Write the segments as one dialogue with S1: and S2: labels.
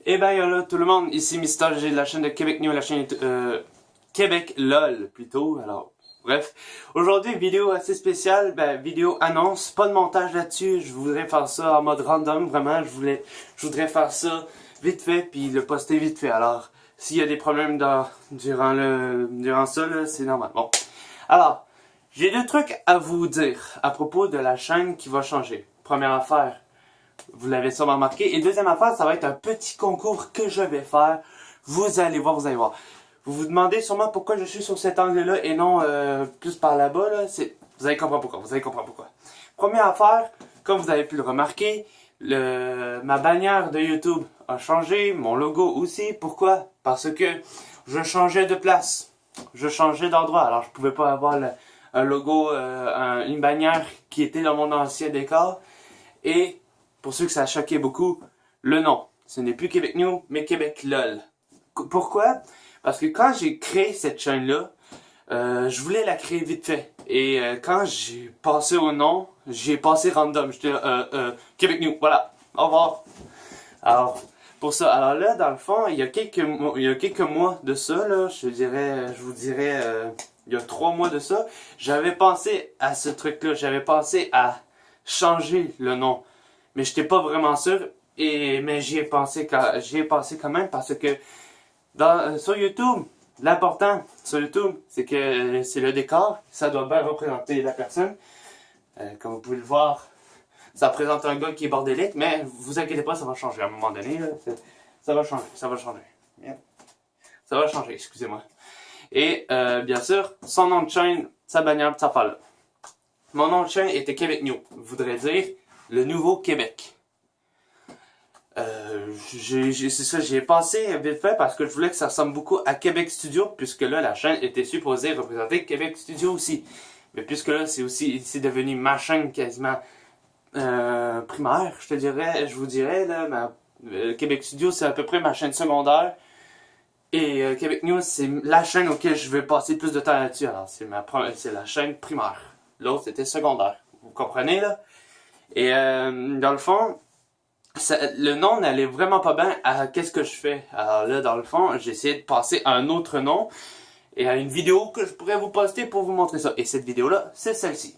S1: Eh ben là tout le monde, ici Mister G de la chaîne de Québec New, la chaîne Québec LOL plutôt. Alors bref, aujourd'hui vidéo assez spéciale, vidéo annonce, pas de montage là-dessus. Je voudrais faire ça en mode random, vraiment. Je voudrais faire ça vite fait puis le poster vite fait. Alors s'il y a des problèmes durant ça là, c'est normal. Bon, alors j'ai deux trucs à vous dire à propos de la chaîne qui va changer. Première affaire. Vous l'avez sûrement remarqué. Et deuxième affaire, ça va être un petit concours que je vais faire. Vous allez voir, vous allez voir. Vous vous demandez sûrement pourquoi je suis sur cet angle-là et non plus par là-bas. Là. Vous allez comprendre pourquoi. Vous allez comprendre pourquoi. Première affaire, comme vous avez pu le remarquer, ma bannière de YouTube a changé, mon logo aussi. Pourquoi? Parce que je changeais de place. Je changeais d'endroit. Alors je pouvais pas avoir un logo, une bannière qui était dans mon ancien décor. Et pour ceux que ça a choqué beaucoup, le nom. Ce n'est plus Québec New, mais Québec LOL. Pourquoi? Parce que quand j'ai créé cette chaîne-là, je voulais la créer vite fait. Et quand j'ai passé au nom, j'ai passé random. J'étais Québec New, voilà. Au revoir. Alors, pour ça, alors là, dans le fond, il y a quelques mois de ça, là, je vous dirais, il y a 3 mois de ça, j'avais pensé à ce truc-là. J'avais pensé à changer le nom. Mais j'étais pas vraiment sûr, mais j'y ai pensé quand même parce que sur YouTube, l'important sur YouTube, c'est que c'est le décor, ça doit bien représenter la personne. Comme vous pouvez le voir, ça représente un gars qui est bordélique, mais vous inquiétez pas, ça va changer à un moment donné. Là, ça va changer. Ça va changer, excusez-moi. Et bien sûr, son nom de chaîne, sa bannière, sa affaire là. Mon nom de chaîne était Québec New, voudrait dire le nouveau Québec. C'est ça, j'y ai pensé vite fait parce que je voulais que ça ressemble beaucoup à Québec Studio, puisque là, la chaîne était supposée représenter Québec Studio aussi. Mais puisque là, c'est devenu ma chaîne quasiment primaire, je vous dirais, là, Québec Studio, c'est à peu près ma chaîne secondaire. Et Québec News, c'est la chaîne auquel je vais passer plus de temps là-dessus. Alors, c'est la chaîne primaire. L'autre, c'était secondaire. Vous comprenez, là? Et dans le fond, le nom n'allait vraiment pas bien à qu'est-ce que je fais. Alors là, dans le fond, j'ai essayé de passer à un autre nom et à une vidéo que je pourrais vous poster pour vous montrer ça. Et cette vidéo-là, c'est celle-ci.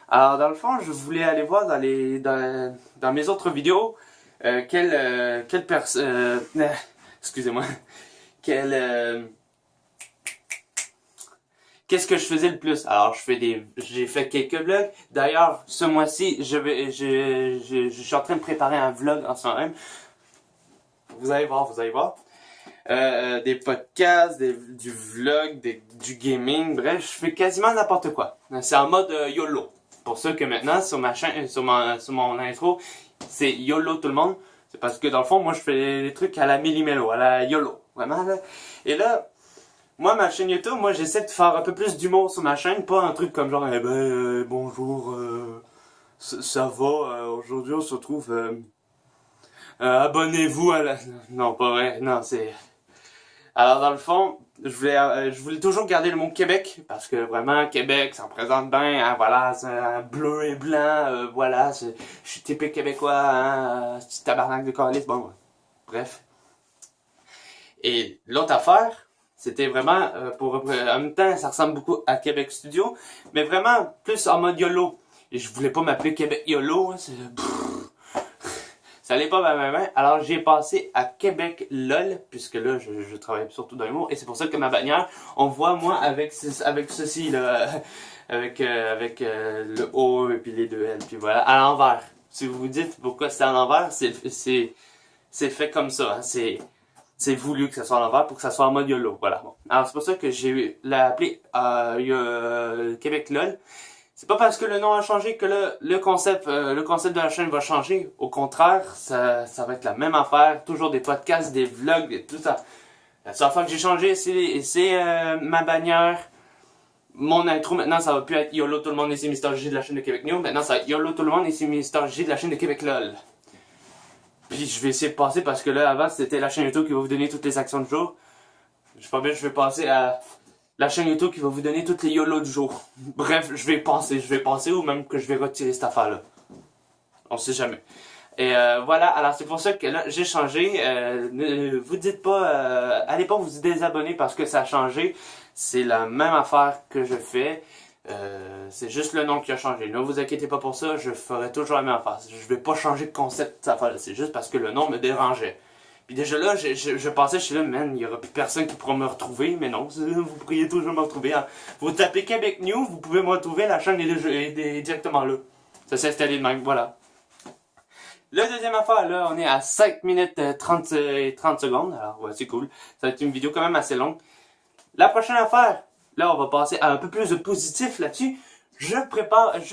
S1: Alors, dans le fond, je voulais aller voir dans mes autres vidéos quelle personne... excusez-moi. Qu'est-ce que je faisais le plus? Alors, j'ai fait quelques vlogs. D'ailleurs, ce mois-ci, je suis en train de préparer un vlog en ce moment même. Vous allez voir. Des podcasts, du vlog, du gaming, bref, je fais quasiment n'importe quoi. C'est en mode YOLO. Pour ça que maintenant, sur ma chaîne, sur mon intro, c'est YOLO tout le monde. C'est parce que dans le fond, moi, je fais des trucs à la millimélo, à la YOLO. Vraiment, là. Et là, moi, ma chaîne YouTube, moi, j'essaie de faire un peu plus d'humour sur ma chaîne, pas un truc comme genre, bonjour, ça va, aujourd'hui, on se retrouve, abonnez-vous à la... Non, pas vrai, non, c'est... Alors, dans le fond, je voulais toujours garder le mot Québec, parce que vraiment, Québec, ça me présente bien, hein, voilà, c'est bleu et blanc, voilà, je suis typique québécois, hein, petit tabarnak de calice, bon, bref. Et l'autre affaire, c'était vraiment, en même temps, ça ressemble beaucoup à Québec Studio, mais vraiment plus en mode YOLO. Et je voulais pas m'appeler Québec YOLO, hein, ça allait pas bien. Alors j'ai passé à Québec LOL, puisque là, je travaille surtout dans l'humour, et c'est pour ça que ma bannière, on voit moi avec ceci, là, avec le O et puis les deux L, puis voilà, à l'envers. Si vous vous dites pourquoi c'est à l'envers, c'est fait comme ça, hein, c'est voulu que ça soit à l'envers pour que ça soit en mode YOLO. Voilà. Bon. Alors c'est pour ça que j'ai appelé Québec LOL. C'est pas parce que le nom a changé que le concept de la chaîne va changer. Au contraire, ça va être la même affaire. Toujours des podcasts, des vlogs, tout ça. La seule fois que j'ai changé, c'est ma bannière. Mon intro, maintenant, ça va plus être YOLO tout le monde ici Mister G de la chaîne de Québec New. Maintenant, ça va être YOLO tout le monde ici Mister G de la chaîne de Québec LOL. Puis je vais essayer de passer parce que là, avant, c'était la chaîne YouTube qui va vous donner toutes les actions du jour. Je vais passer à la chaîne YouTube qui va vous donner toutes les YOLO du jour. Bref, je vais passer ou même que je vais retirer cette affaire-là. On sait jamais. Et voilà, alors c'est pour ça que là, j'ai changé. Ne vous dites pas, allez pas vous désabonner parce que ça a changé. C'est la même affaire que je fais. C'est juste le nom qui a changé. Ne vous inquiétez pas pour ça, je ferai toujours la même affaire. Je vais pas changer de concept de cette affaire-là. C'est juste parce que le nom me dérangeait. Puis déjà là, je pensais, je suis là, man, il y aura plus personne qui pourra me retrouver, mais non, vous pourriez toujours me retrouver. Hein. Vous tapez Québec News, vous pouvez me retrouver, la chaîne est directement là. Ça s'est installé de même, voilà. La deuxième affaire, là, on est à 5 minutes 30 secondes, alors ouais, c'est cool. Ça va être une vidéo quand même assez longue. La prochaine affaire, là, on va passer à un peu plus de positif là-dessus. Je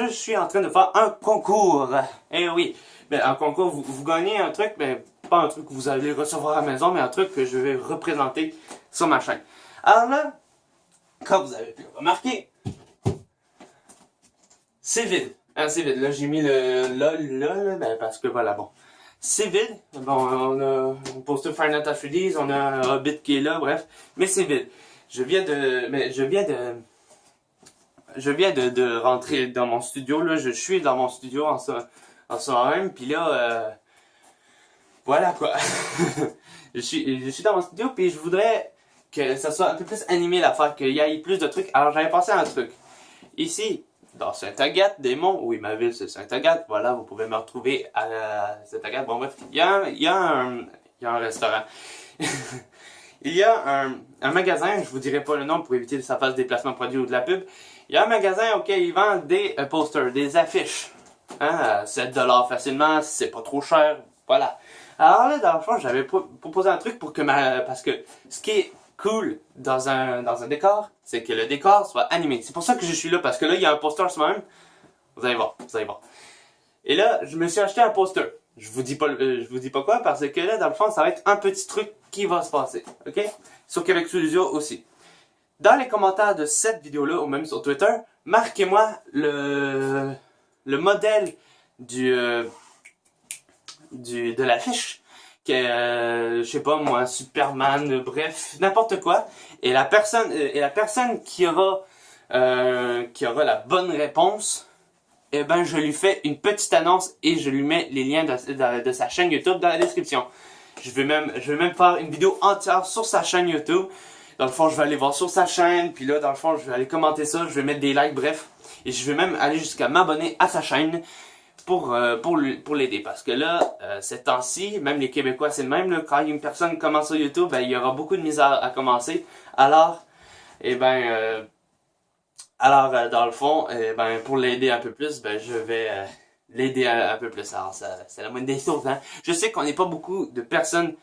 S1: suis en train de faire un concours. Eh oui, ben, un concours, vous gagnez un truc, mais pas un truc que vous allez recevoir à la maison, mais un truc que je vais représenter sur ma chaîne. Alors là, comme vous avez pu le remarquer, c'est vide. Hein, c'est vide. Là, j'ai mis le là, ben, parce que voilà, bon. C'est vide. Bon, on a un poster Final Fantasy 3D, on a un Hobbit qui est là, bref. Mais c'est vide. Je viens de rentrer dans mon studio, là. Je suis dans mon studio en ce moment même, puis là, voilà quoi. je suis dans mon studio, puis je voudrais que ça soit un peu plus animé l'affaire, qu'il y ait plus de trucs. Alors j'avais pensé à un truc. Ici, dans Saint-Agathe, des monts, oui, ma ville c'est Saint-Agathe, voilà, vous pouvez me retrouver à Saint-Agathe. Bon bref, il y a un restaurant. Il y a un magasin, je vous dirai pas le nom pour éviter que ça fasse des placements produits ou de la pub. Il y a un magasin auquel ils vendent des posters, des affiches. Hein, 7$ facilement, c'est pas trop cher, voilà. Alors là, dans le fond, j'avais proposé un truc pour que parce que ce qui est cool dans un décor, c'est que le décor soit animé. C'est pour ça que je suis là, parce que là, il y a un poster sur moi-même. Vous allez voir, vous allez voir. Et là, je me suis acheté un poster. Je vous dis pas quoi, parce que là, dans le fond, ça va être un petit truc qui va se passer. OK? Sur Québec Studio aussi. Dans les commentaires de cette vidéo-là, ou même sur Twitter, marquez-moi le modèle de l'affiche. Je sais pas moi, Superman, bref, n'importe quoi. Et la personne qui aura la bonne réponse, eh ben je lui fais une petite annonce et je lui mets les liens de sa chaîne YouTube dans la description. Je vais même faire une vidéo entière sur sa chaîne YouTube. Dans le fond, je vais aller voir sur sa chaîne, puis là, dans le fond, je vais aller commenter ça, je vais mettre des likes, bref. Et je vais même aller jusqu'à m'abonner à sa chaîne pour l'aider. Parce que là, ces temps-ci, même les Québécois, c'est le même, là, quand une personne commence sur YouTube, ben, il y aura beaucoup de misère à commencer. Alors, eh ben, dans le fond, ben, pour l'aider un peu plus, ben, je vais l'aider un peu plus. Alors, c'est la moindre des choses, hein. Je sais qu'on n'est pas beaucoup de personnes,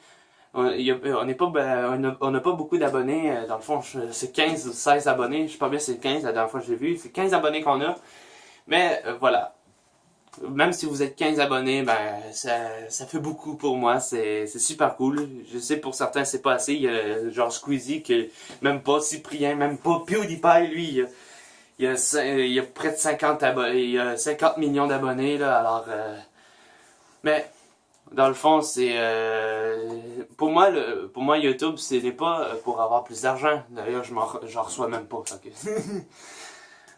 S1: on n'a pas beaucoup d'abonnés. Dans le fond, c'est 15 ou 16 abonnés. Je sais pas bien si c'est 15, la dernière fois que je l'ai vu. C'est 15 abonnés qu'on a. Mais voilà. Même si vous êtes 15 abonnés, ben ça fait beaucoup pour moi, c'est super cool. Je sais pour certains c'est pas assez, il y a genre Squeezie que même pas, Cyprien, même pas PewDiePie, lui, il y a près de 50 abonnés, il y a 50 millions d'abonnés là, alors mais dans le fond c'est pour moi YouTube ce n'est pas pour avoir plus d'argent. D'ailleurs j'en reçois même pas. Okay.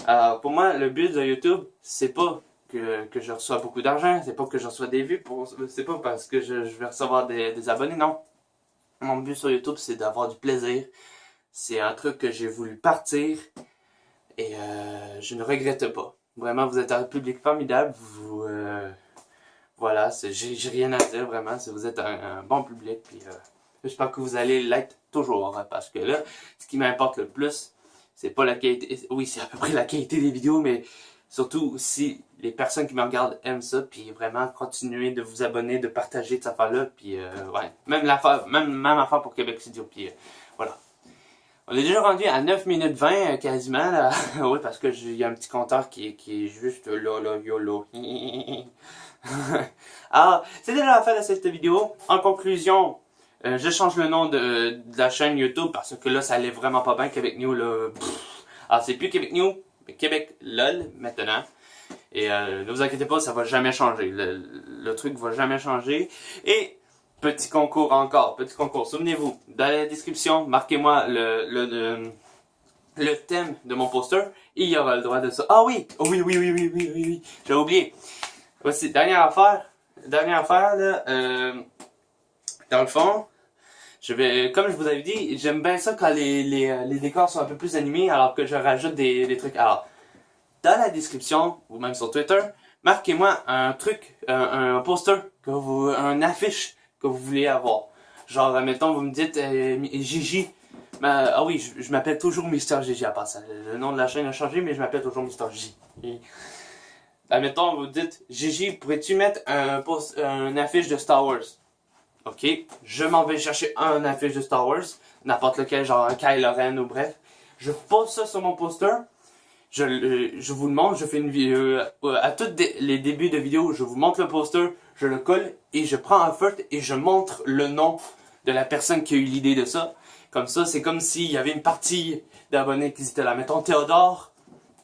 S1: Alors pour moi le but de YouTube c'est pas que je reçois beaucoup d'argent, c'est pas que je reçois des vues, c'est pas parce que je vais recevoir des abonnés, non. Mon but sur YouTube, c'est d'avoir du plaisir. C'est un truc que j'ai voulu partir et je ne regrette pas. Vraiment, vous êtes un public formidable, voilà, j'ai rien à dire vraiment, vous êtes un bon public, puis j'espère que vous allez l'être toujours, hein, parce que là, ce qui m'importe le plus, c'est pas la qualité, oui, c'est à peu près la qualité des vidéos, mais surtout si les personnes qui me regardent aiment ça, puis vraiment continuer de vous abonner, de partager cette affaire-là, puis ouais, même affaire pour Québec Studio, puis voilà. On est déjà rendu à 9 minutes 20 quasiment, là. Oui, parce que il y a un petit compteur qui est juste là, YOLO. Alors, c'est déjà la fin de cette vidéo. En conclusion, je change le nom de la chaîne YouTube parce que là, ça allait vraiment pas bien. Québec News, là. Alors, c'est plus Québec News, mais Québec LOL maintenant. Et ne vous inquiétez pas, ça va jamais changer. Le truc va jamais changer. Et petit concours encore, petit concours. Souvenez-vous, dans la description, marquez-moi le thème de mon poster. Et il y aura le droit de ça. Ah oui, oh, oui. J'ai oublié. Voici, dernière affaire. dernière affaire, là, dans le fond, comme je vous avais dit, j'aime bien ça quand les décors sont un peu plus animés alors que je rajoute des trucs. Alors, dans la description, ou même sur Twitter, marquez-moi un truc, un poster, un affiche que vous voulez avoir. Genre, admettons, vous me dites Gigi. Ah oui, je m'appelle toujours Mister Gigi à part ça. Le nom de la chaîne a changé, mais je m'appelle toujours Mister Gigi. Admettons, vous dites Gigi, pourrais-tu mettre un affiche de Star Wars? Ok, je m'en vais chercher un affiche de Star Wars, n'importe lequel, genre un Kylo Ren ou bref. Je pose ça sur mon poster. Je vous le montre, je fais une vidéo, à tous les débuts de vidéo, je vous montre le poster, je le colle et je prends un feutre et je montre le nom de la personne qui a eu l'idée de ça. Comme ça, c'est comme s'il y avait une partie d'abonnés qui étaient là. Mettons Théodore,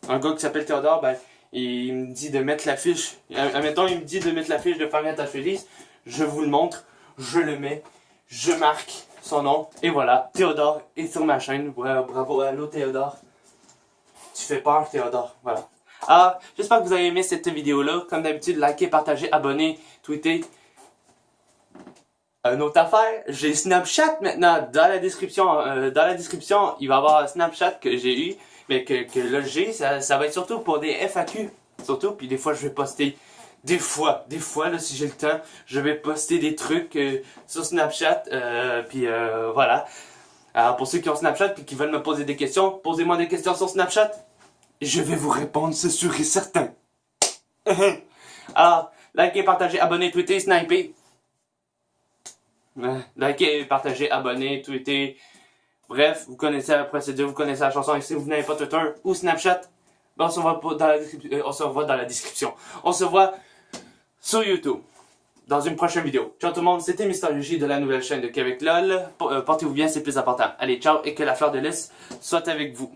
S1: un gars qui s'appelle Théodore, ben, il me dit de mettre l'affiche. Admettons, il me dit de mettre l'affiche de Famille Attache Félix, je vous le montre, je le mets, je marque son nom et voilà, Théodore est sur ma chaîne. Bravo, allô Théodore. Tu fais peur, Théodore. Voilà. Alors, j'espère que vous avez aimé cette vidéo-là. Comme d'habitude, likez, partagez, abonnez, tweetez. Une autre affaire, j'ai Snapchat maintenant dans la description. Il va y avoir un Snapchat que j'ai eu, mais que là j'ai. Ça va être surtout pour des FAQ. Surtout, puis des fois je vais poster. Des fois, là, si j'ai le temps, je vais poster des trucs sur Snapchat. Voilà. Alors, pour ceux qui ont Snapchat et qui veulent me poser des questions, posez-moi des questions sur Snapchat. Et je vais vous répondre, c'est sûr et certain. Alors, likez, partagez, abonnez, tweetez, snipez. Likez, partagez, abonnez, tweetez. Bref, vous connaissez la procédure, vous connaissez la chanson. Et si vous n'avez pas Twitter ou Snapchat, ben on se voit dans la description. On se voit sur YouTube dans une prochaine vidéo. Ciao tout le monde, c'était Mister Gigi de la nouvelle chaîne de Québec LOL. Portez-vous bien, c'est le plus important. Allez, ciao et que la fleur de lys soit avec vous.